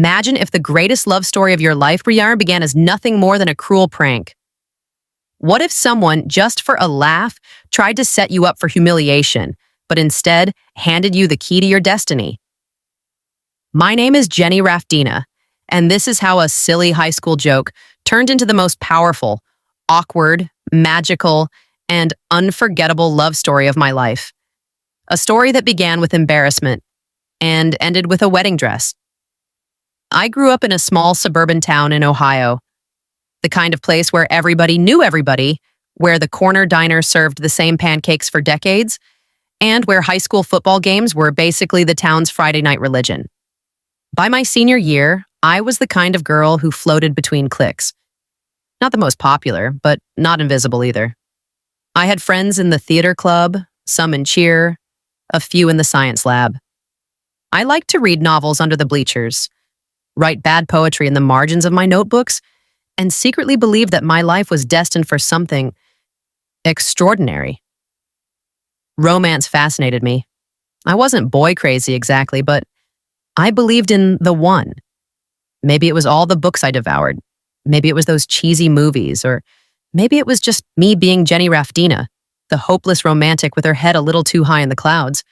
Imagine if the greatest love story of your life, Brianna, began as nothing more than a cruel prank. What if someone, just for a laugh, tried to set you up for humiliation, but instead handed you the key to your destiny? My name is Jenny Rafdina, and this is how a silly high school joke turned into the most powerful, awkward, magical, and unforgettable love story of my life. A story that began with embarrassment and ended with a wedding dress. I grew up in a small suburban town in Ohio, the kind of place where everybody knew everybody, where the corner diner served the same pancakes for decades, and where high school football games were basically the town's Friday night religion. By my senior year, I was the kind of girl who floated between cliques. Not the most popular, but not invisible either. I had friends in the theater club, some in cheer, a few in the science lab. I liked to read novels under the bleachers, write bad poetry in the margins of my notebooks, and secretly believe that my life was destined for something extraordinary. Romance fascinated me. I wasn't boy crazy exactly, but I believed in the one. Maybe it was all the books I devoured. Maybe it was those cheesy movies, or maybe it was just me being Jenny Rafdina, the hopeless romantic with her head a little too high in the clouds.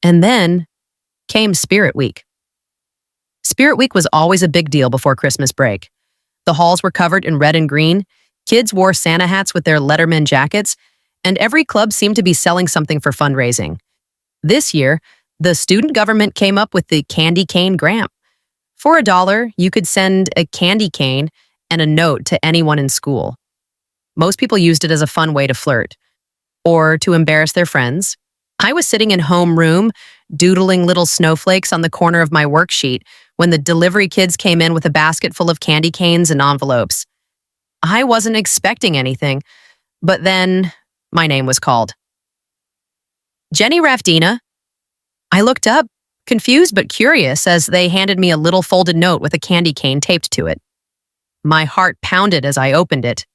And then came Spirit Week. Spirit Week was always a big deal before Christmas break. The halls were covered in red and green, kids wore Santa hats with their Letterman jackets, and every club seemed to be selling something for fundraising. This year, the student government came up with the candy cane grant. For $1, you could send a candy cane and a note to anyone in school. Most people used it as a fun way to flirt or to embarrass their friends. I was sitting in homeroom, doodling little snowflakes on the corner of my worksheet when the delivery kids came in with a basket full of candy canes and envelopes. I wasn't expecting anything, but then my name was called. Jenny Rafdina. I looked up, confused but curious, as they handed me a little folded note with a candy cane taped to it. My heart pounded as I opened it.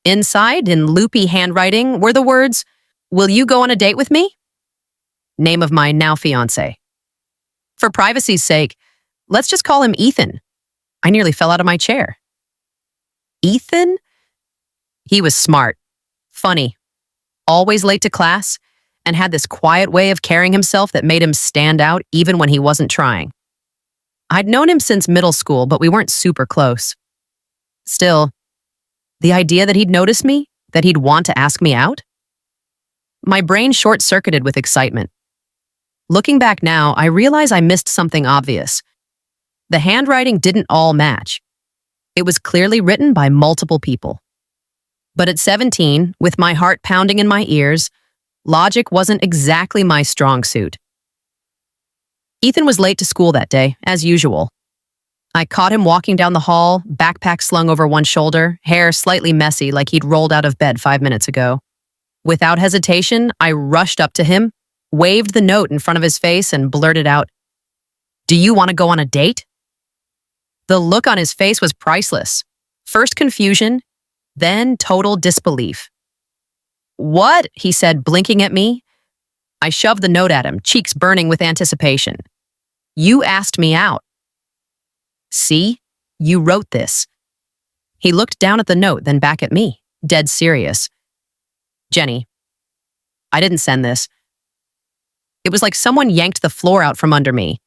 Inside, in loopy handwriting, were the words, "Will you go on a date with me?" Name of my now fiancé. For privacy's sake, let's just call him Ethan. I nearly fell out of my chair. Ethan? He was smart, funny, always late to class, and had this quiet way of carrying himself that made him stand out even when he wasn't trying. I'd known him since middle school, but we weren't super close. Still, the idea that he'd notice me, that he'd want to ask me out? My brain short-circuited with excitement. Looking back now, I realize I missed something obvious. The handwriting didn't all match. It was clearly written by multiple people. But at 17, with my heart pounding in my ears, logic wasn't exactly my strong suit. Ethan was late to school that day, as usual. I caught him walking down the hall, backpack slung over one shoulder, hair slightly messy like he'd rolled out of bed 5 minutes ago. Without hesitation, I rushed up to him, waved the note in front of his face, and blurted out, "Do you want to go on a date?" The look on his face was priceless. First confusion, then total disbelief. "What?" he said, blinking at me. I shoved the note at him, cheeks burning with anticipation. "You asked me out." "See? You wrote this." He looked down at the note, then back at me, dead serious. "Jenny, I didn't send this." It was like someone yanked the floor out from under me.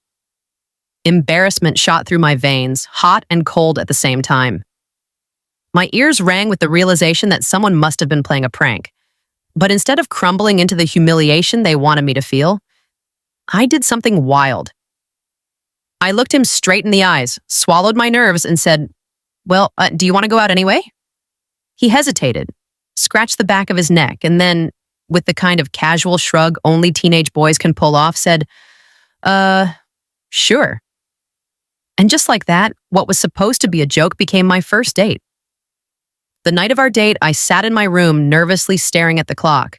Embarrassment shot through my veins, hot and cold at the same time. My ears rang with the realization that someone must have been playing a prank. But instead of crumbling into the humiliation they wanted me to feel, I did something wild. I looked him straight in the eyes, swallowed my nerves, and said, "Well, do you want to go out anyway?" He hesitated, scratched the back of his neck, and then, with the kind of casual shrug only teenage boys can pull off, said, Sure." And just like that, what was supposed to be a joke became my first date. The night of our date, I sat in my room, nervously staring at the clock.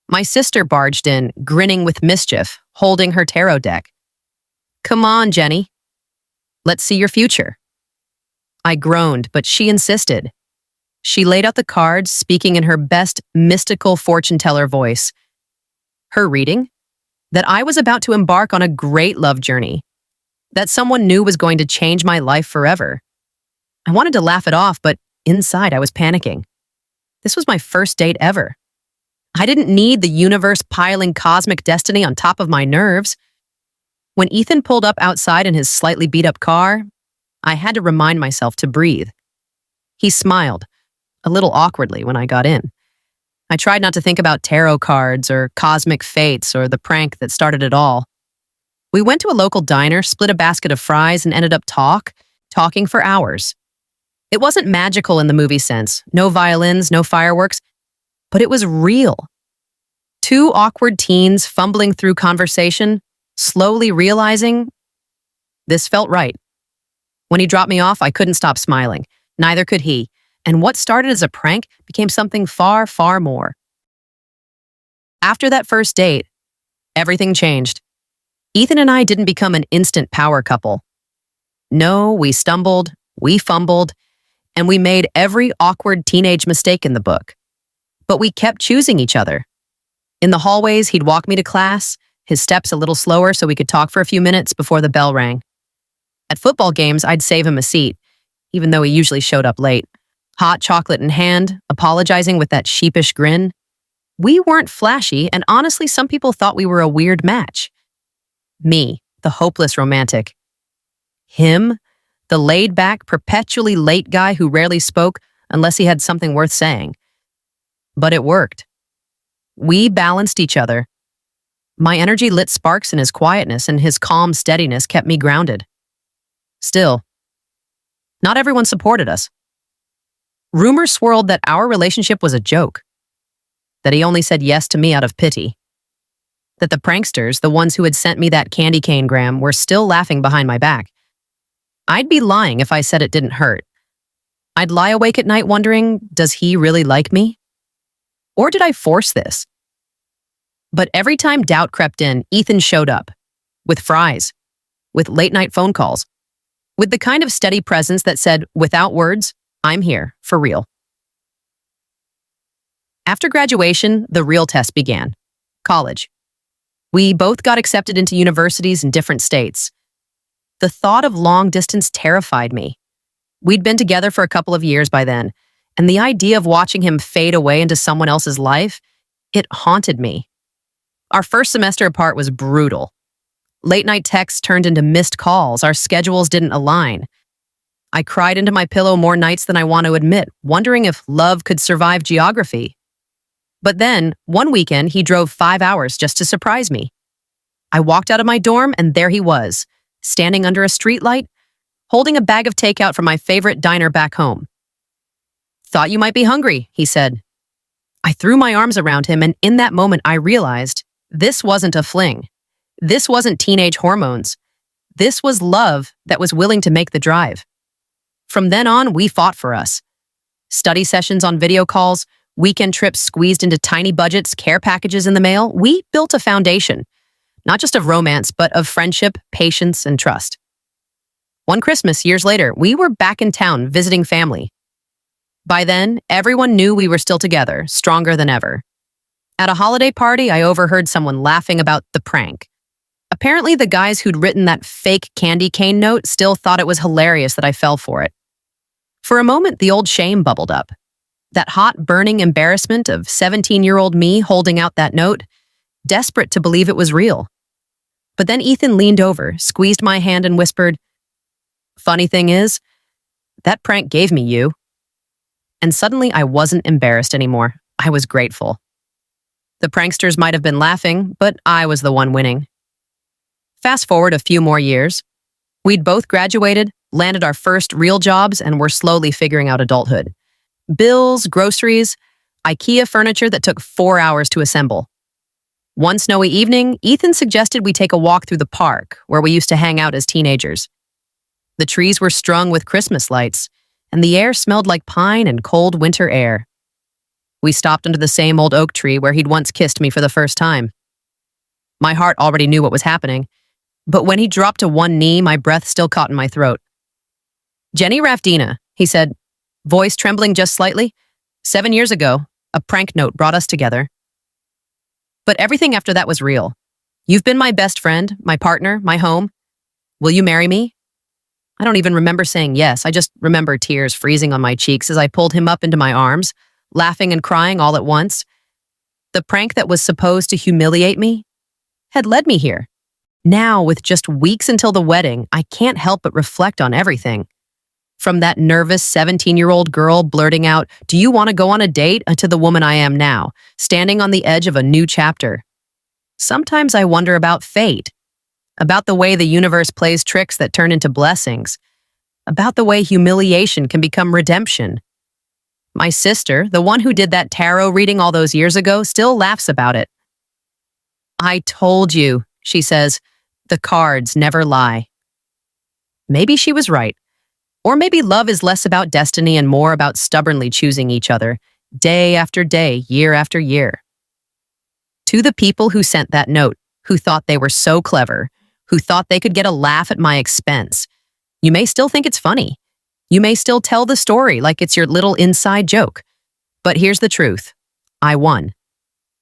My sister barged in, grinning with mischief, holding her tarot deck. "Come on, Jenny. Let's see your future." I groaned, but she insisted. She laid out the cards, speaking in her best mystical fortune teller voice. Her reading? That I was about to embark on a great love journey. that someone new was going to change my life forever. I wanted to laugh it off, but inside I was panicking. This was my first date ever. I didn't need the universe piling cosmic destiny on top of my nerves. When Ethan pulled up outside in his slightly beat-up car, I had to remind myself to breathe. He smiled, a little awkwardly when I got in. I tried not to think about tarot cards or cosmic fates or the prank that started it all. We went to a local diner, split a basket of fries, and ended up talking for hours. It wasn't magical in the movie sense, no violins, no fireworks, but it was real. Two awkward teens fumbling through conversation, slowly realizing this felt right. When he dropped me off, I couldn't stop smiling. Neither could he. And what started as a prank became something far, far more. After that first date, everything changed. Ethan and I didn't become an instant power couple. No, we stumbled, we fumbled, and we made every awkward teenage mistake in the book. But we kept choosing each other. In the hallways, he'd walk me to class, his steps a little slower so we could talk for a few minutes before the bell rang. At football games, I'd save him a seat, even though he usually showed up late. Hot chocolate in hand, apologizing with that sheepish grin. We weren't flashy, and honestly, some people thought we were a weird match. Me, the hopeless romantic. Him, the laid-back, perpetually late guy who rarely spoke unless he had something worth saying. But it worked. We balanced each other. My energy lit sparks in his quietness, and his calm steadiness kept me grounded. Still, not everyone supported us. Rumors swirled that our relationship was a joke, that he only said yes to me out of pity, that the pranksters, the ones who had sent me that candy cane gram, were still laughing behind my back. I'd be lying if I said it didn't hurt. I'd lie awake at night wondering, does he really like me? Or did I force this? But every time doubt crept in, Ethan showed up, with fries, with late-night phone calls, with the kind of steady presence that said, without words, I'm here, for real. After graduation, the real test began. College. We both got accepted into universities in different states. The thought of long distance terrified me. We'd been together for a couple of years by then, and the idea of watching him fade away into someone else's life, it haunted me. Our first semester apart was brutal. Late-night texts turned into missed calls. Our schedules didn't align. I cried into my pillow more nights than I want to admit, wondering if love could survive geography. But then, one weekend, he drove 5 hours just to surprise me. I walked out of my dorm, and there he was, standing under a streetlight, holding a bag of takeout from my favorite diner back home. "Thought you might be hungry," he said. I threw my arms around him, and in that moment, I realized this wasn't a fling. This wasn't teenage hormones. This was love that was willing to make the drive. From then on, we fought for us. Study sessions on video calls, weekend trips squeezed into tiny budgets, care packages in the mail. We built a foundation, not just of romance, but of friendship, patience, and trust. One Christmas, years later, we were back in town visiting family. By then, everyone knew we were still together, stronger than ever. At a holiday party, I overheard someone laughing about the prank. Apparently, the guys who'd written that fake candy cane note still thought it was hilarious that I fell for it. For a moment, the old shame bubbled up. That hot, burning embarrassment of 17-year-old me holding out that note, desperate to believe it was real. But then Ethan leaned over, squeezed my hand, and whispered, "Funny thing is, that prank gave me you." And suddenly, I wasn't embarrassed anymore. I was grateful. The pranksters might have been laughing, but I was the one winning. Fast forward a few more years. We'd both graduated, landed our first real jobs, and were slowly figuring out adulthood. Bills, groceries, IKEA furniture that took 4 hours to assemble. One snowy evening, Ethan suggested we take a walk through the park, where we used to hang out as teenagers. The trees were strung with Christmas lights, and the air smelled like pine and cold winter air. We stopped under the same old oak tree where he'd once kissed me for the first time. My heart already knew what was happening, but when he dropped to one knee, my breath still caught in my throat. "Jenny Rafdina," he said, voice trembling just slightly. "7 years ago, a prank note brought us together. But everything after that was real. You've been my best friend, my partner, my home. Will you marry me? I don't even remember saying yes. I just remember tears freezing on my cheeks as I pulled him up into my arms, laughing and crying all at once. The prank that was supposed to humiliate me had led me here. Now, with just weeks until the wedding, I can't help but reflect on everything. From that nervous 17-year-old girl blurting out, "Do you want to go on a date?" to the woman I am now, standing on the edge of a new chapter. Sometimes I wonder about fate, about the way the universe plays tricks that turn into blessings, about the way humiliation can become redemption. My sister, the one who did that tarot reading all those years ago, still laughs about it. "I told you," she says, "the cards never lie." Maybe she was right. Or maybe love is less about destiny and more about stubbornly choosing each other, day after day, year after year. To the people who sent that note, who thought they were so clever, who thought they could get a laugh at my expense, you may still think it's funny. You may still tell the story like it's your little inside joke. But here's the truth. I won.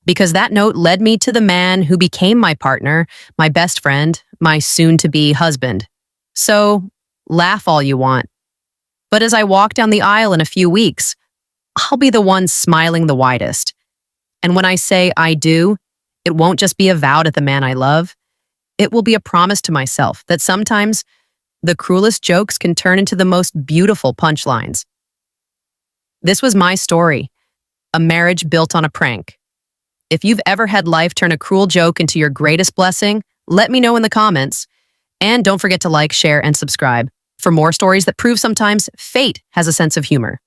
Because that note led me to the man who became my partner, my best friend, my soon-to-be husband. So, laugh all you want. But as I walk down the aisle in a few weeks, I'll be the one smiling the widest. And when I say I do, it won't just be a vow to the man I love. It will be a promise to myself that sometimes the cruelest jokes can turn into the most beautiful punchlines. This was my story, a marriage built on a prank. If you've ever had life turn a cruel joke into your greatest blessing, let me know in the comments. And don't forget to like, share, and subscribe for more stories that prove sometimes fate has a sense of humor.